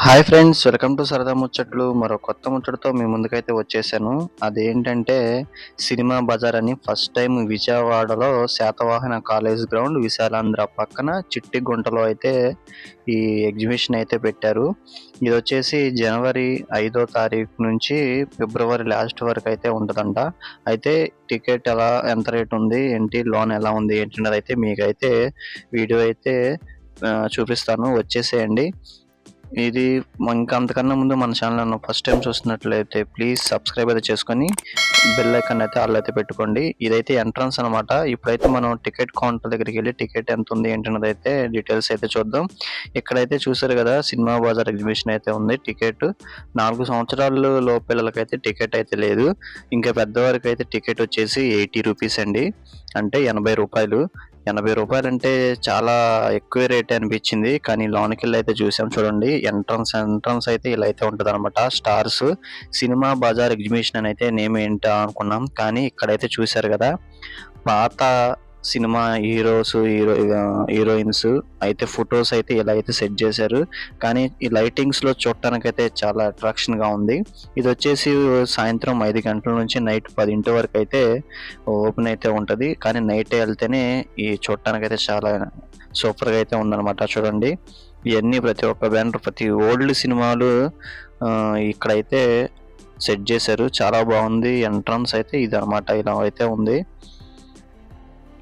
Hi friends, welcome to సరదా ముచ్చట్లు. మరో కొత్త ముచ్చటతో మీ ముందుకైతే వచ్చేసాను. అదేంటంటే సినిమా బజార్ అని ఫస్ట్ టైం విజయవాడలో శాతవాహన కాలేజ్ గ్రౌండ్ విశాలాంధ్ర పక్కన చిట్టి గుంటలో అయితే ఈ ఎగ్జిబిషన్ అయితే పెట్టారు. ఇది వచ్చేసి జనవరి 5వ తారీఖు నుంచి ఫిబ్రవరి లాస్ట్ వరకు అయితే ఉంటుందంట. అయితే టికెట్ ఎంత రేట్ ఉంది, ఏంటి లోన్ ఎలా ఉంది ఏంటి అయితే మీకైతే వీడియో అయితే చూపిస్తాను, వచ్చేసేయండి. ఇది ఇంకా అంతకన్నా ముందు మన ఛానల్ ఫస్ట్ టైం చూస్తున్నట్లయితే ప్లీజ్ సబ్స్క్రైబ్ అయితే చేసుకొని బెల్ ఐకాన్ అయితే ఆల్ అయితే పెట్టుకోండి. ఇదైతే ఎంట్రన్స్ అనమాట. ఇప్పుడైతే మనం టికెట్ కౌంటర్ దగ్గరికి వెళ్ళి టికెట్ ఎంత ఉంది ఏంటన్నది అయితే డీటెయిల్స్ అయితే చూద్దాం. ఇక్కడైతే చూసారు కదా, సినిమా బజార్ ఎగ్జిబిషన్ అయితే ఉంది. టికెట్ 4 సంవత్సరాలు పిల్లలకైతే టికెట్ అయితే లేదు. ఇంకా పెద్దవారికి అయితే టికెట్ వచ్చేసి 80 రూపీస్ అండి, అంటే 80 రూపాయలు. 80 రూపాయలు అంటే చాలా ఎక్కువ రేట్ అనిపించింది. కానీ లోనికి అయితే చూసాం చూడండి, ఎంట్రన్స్ అయితే ఇలా అయితే ఉంటుంది అనమాట. స్టార్స్ సినిమా బజార్ ఎగ్జిబిషన్ అని అయితే నేమ్ ఏంటా అనుకున్నాం. కానీ ఇక్కడైతే చూశారు కదా, పాత సినిమా హీరోయిన్స్ అయితే ఫొటోస్ అయితే ఇలా అయితే సెట్ చేశారు. కానీ ఈ లైటింగ్స్ లో చూడటానికి అయితే చాలా అట్రాక్షన్ గా ఉంది. ఇది వచ్చేసి సాయంత్రం 5 గంటల నుంచి నైట్ 10 వరకు అయితే ఓపెన్ అయితే ఉంటది. కానీ నైట్ వెళ్తేనే ఈ చూడటానికి అయితే చాలా సూపర్ గా అయితే ఉందన్నమాట. చూడండి, ఇవన్నీ ప్రతి ఒక్క బ్యానర్, ప్రతి ఓల్డ్ సినిమాలు ఇక్కడైతే సెట్ చేశారు. చాలా బాగుంది. ఎంట్రన్స్ అయితే ఇది అనమాట, ఇలా అయితే ఉంది.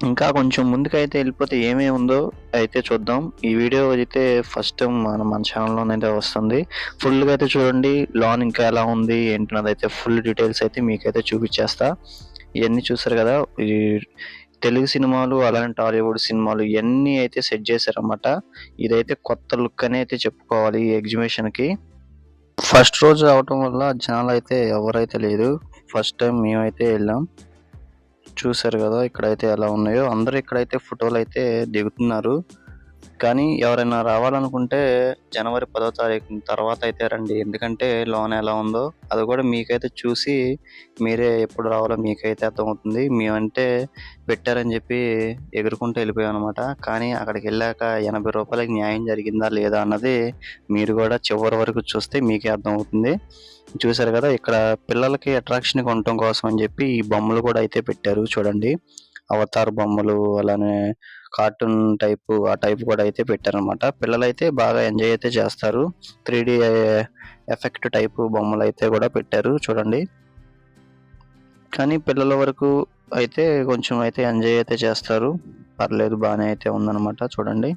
ఇంకా కొంచెం ముందుకైతే వెళ్ళిపోతే ఏమేమి ఉందో అయితే చూద్దాం. ఈ వీడియో అయితే ఫస్ట్ టైం మన ఛానల్లోనైతే వస్తుంది. ఫుల్గా అయితే చూడండి, లాన్ ఇంకా ఎలా ఉంది ఏంటన్నది అయితే ఫుల్ డీటెయిల్స్ అయితే మీకైతే చూపించేస్తా. ఇవన్నీ చూసారు కదా, ఈ తెలుగు సినిమాలు అలానే టాలీవుడ్ సినిమాలు ఇవన్నీ అయితే సెట్ చేశారన్నమాట. ఇదైతే కొత్త లుక్ అని అయితే చెప్పుకోవాలి ఈ ఎగ్జిబిషన్కి. ఫస్ట్ రోజు అవటం వల్ల జనాలు అయితే ఎవరైతే లేదు. ఫస్ట్ టైం మేమైతే వెళ్ళాం. చూసారు కదా ఇక్కడైతే ఎలా ఉన్నాయో, అందరూ ఇక్కడైతే ఫోటోలు అయితే దిగుతున్నారు. కానీ ఎవరైనా రావాలనుకుంటే జనవరి 10వ తారీఖు తర్వాత అయితే రండి. ఎందుకంటే లోన్ ఎలా ఉందో అది కూడా మీకైతే చూసి మీరే ఎప్పుడు రావాలో మీకైతే అర్థమవుతుంది. మేమంటే పెట్టారని చెప్పి ఎగురుకుంటూ వెళ్ళిపోయాం అనమాట. కానీ అక్కడికి వెళ్ళాక 80 రూపాయలకి న్యాయం జరిగిందా లేదా అన్నది మీరు కూడా చివరి వరకు చూస్తే మీకే అర్థమవుతుంది. చూసారు కదా, ఇక్కడ పిల్లలకి అట్రాక్షన్గా ఉండటం కోసం అని చెప్పి ఈ బొమ్మలు కూడా అయితే పెట్టారు. చూడండి, అవతార్ బొమ్మలు అలానే కార్టూన్ టైపు ఆ టైప్ కూడా అయితే పెట్టారనమాట. పిల్లలు అయితే బాగా ఎంజాయ్ అయితే చేస్తారు. 3D ఎఫెక్ట్ టైపు బొమ్మలు అయితే కూడా పెట్టారు చూడండి. కానీ పిల్లల వరకు అయితే కొంచెం అయితే ఎంజాయ్ అయితే చేస్తారు. పర్లేదు, బాగానే అయితే ఉందన్నమాట. చూడండి,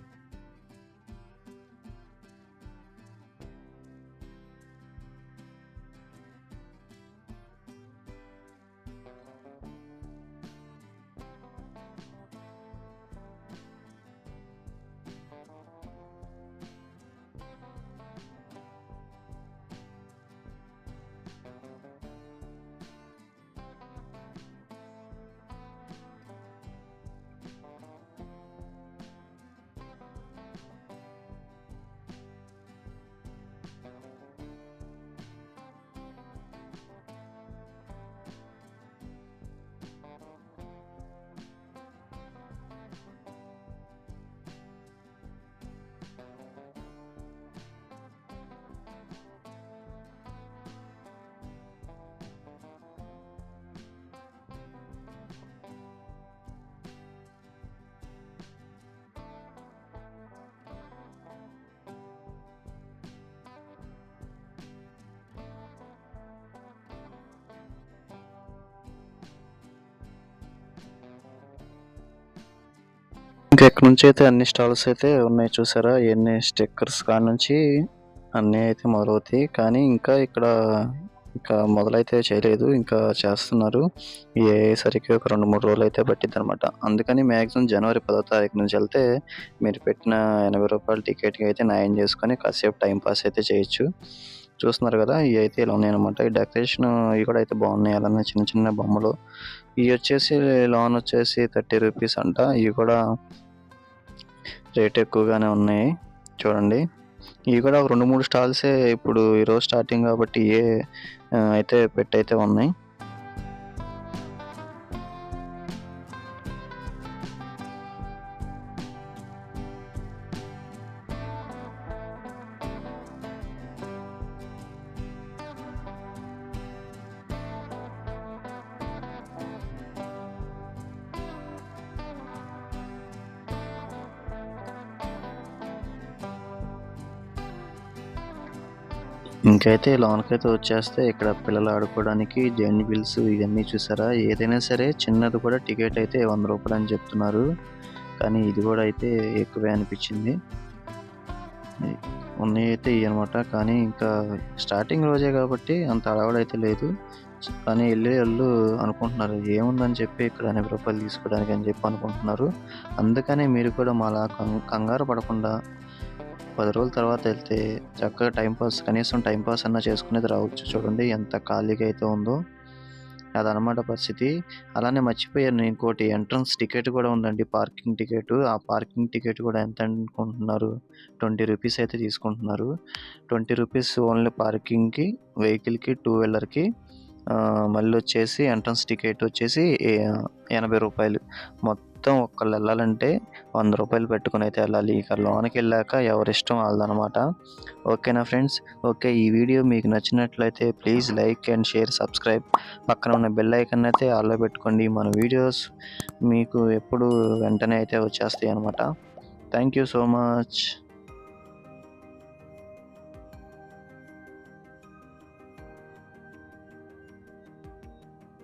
ఇంకా ఇక్కడ నుంచి అయితే అన్ని స్టాల్స్ అయితే ఉన్నాయి. చూసారా, ఎన్ని స్టిక్కర్స్ కాడ నుంచి అన్నీ అయితే మొదలవుతాయి. కానీ ఇంకా మొదలైతే చేయలేదు, ఇంకా చేస్తున్నారు. ఏ సరికి ఒక 2-3 రోజులు అయితే పట్టిద్ది అనమాట. అందుకని మ్యాక్సిమం జనవరి 10వ తారీఖు నుంచి వెళ్తే మీరు పెట్టిన 80 రూపాయల టికెట్కి అయితే న్యాయం చేసుకొని కాసేపు టైం పాస్ అయితే చేయొచ్చు. చూస్తున్నారు కదా, ఇవి అయితే ఇలా ఉన్నాయన్నమాట. ఈ డెకరేషన్ ఇవి కూడా అయితే బాగున్నాయి. అలానే చిన్న చిన్న బొమ్మలు. ఇవి వచ్చేసి లోన్ వచ్చేసి 30 రూపీస్ అంట. ఇవి కూడా రేట్ ఎక్కువగానే ఉన్నాయి. చూడండి, ఇవి కూడా 2-3 స్టాల్సే ఇప్పుడు ఈరోజు స్టార్టింగ్ కాబట్టి అయితే పెట్టయితే ఉన్నాయి. ఇంకైతే లోనకైతే వచ్చేస్తే ఇక్కడ పిల్లలు ఆడుకోవడానికి జైంట్ వీల్స్ ఇవన్నీ చూసారా? ఏదైనా సరే చిన్నది కూడా టికెట్ అయితే ₹100 అని చెప్తున్నారు. కానీ ఇది కూడా అయితే ఎక్కువే అనిపించింది. ఉన్నయైతే ఇయన్నమాట. కానీ ఇంకా స్టార్టింగ్ రోజే కాబట్టి అంత హడావుడైతే లేదు. కానీ ఎళ్ళేవాళ్ళు అనుకుంటున్నారు ఏముందని చెప్పి ఇక్కడ ₹80 తీసుకోవడానికి అని చెప్పి అనుకుంటున్నారు. అందుకనే మీరు కూడా మాలా కంగారు పడకుండా 10 రోజుల తర్వాత వెళ్తే చక్కగా కనీసం టైం పాస్ అన్నా చేసుకునేది రావచ్చు. చూడండి ఎంత ఖాళీగా అయితే ఉందో. అదనమాట పరిస్థితి. అలానే మర్చిపోయాను ఇంకోటి ఎంట్రన్స్ టికెట్ కూడా ఉందండి. Parking ticket. ఆ పార్కింగ్ టికెట్ కూడా ఎంత అనుకుంటున్నారు? ₹20 అయితే తీసుకుంటున్నారు. ₹20 ఓన్లీ పార్కింగ్‌కి, వెహికల్‌కి, టూ వీలర్‌కి. మళ్ళొచ్చేసి ఎంట్రన్స్ టికెట్ వచ్చేసి ₹80. మొత్తం ఒకళ్ళు ఎళ్ళాలంటే ₹100 పెట్టుకొనైతే ఎళ్ళాలి. ఇక లోనకెళ్ళాక ఎవరిష్టం ఆళ్ళదనమాట. ఓకేనా ఫ్రెండ్స్? ఓకే. ఈ వీడియో మీకు నచ్చినట్లయితే please like and share, subscribe. పక్కన ఉన్న బెల్ ఐకాన్ అయితే ఆల్‌లో పెట్టుకోండి. మన వీడియోస్ మీకు ఎప్పుడు వెంటనే అయితే వచ్చేస్తాయన్నమాట. Thank you so much.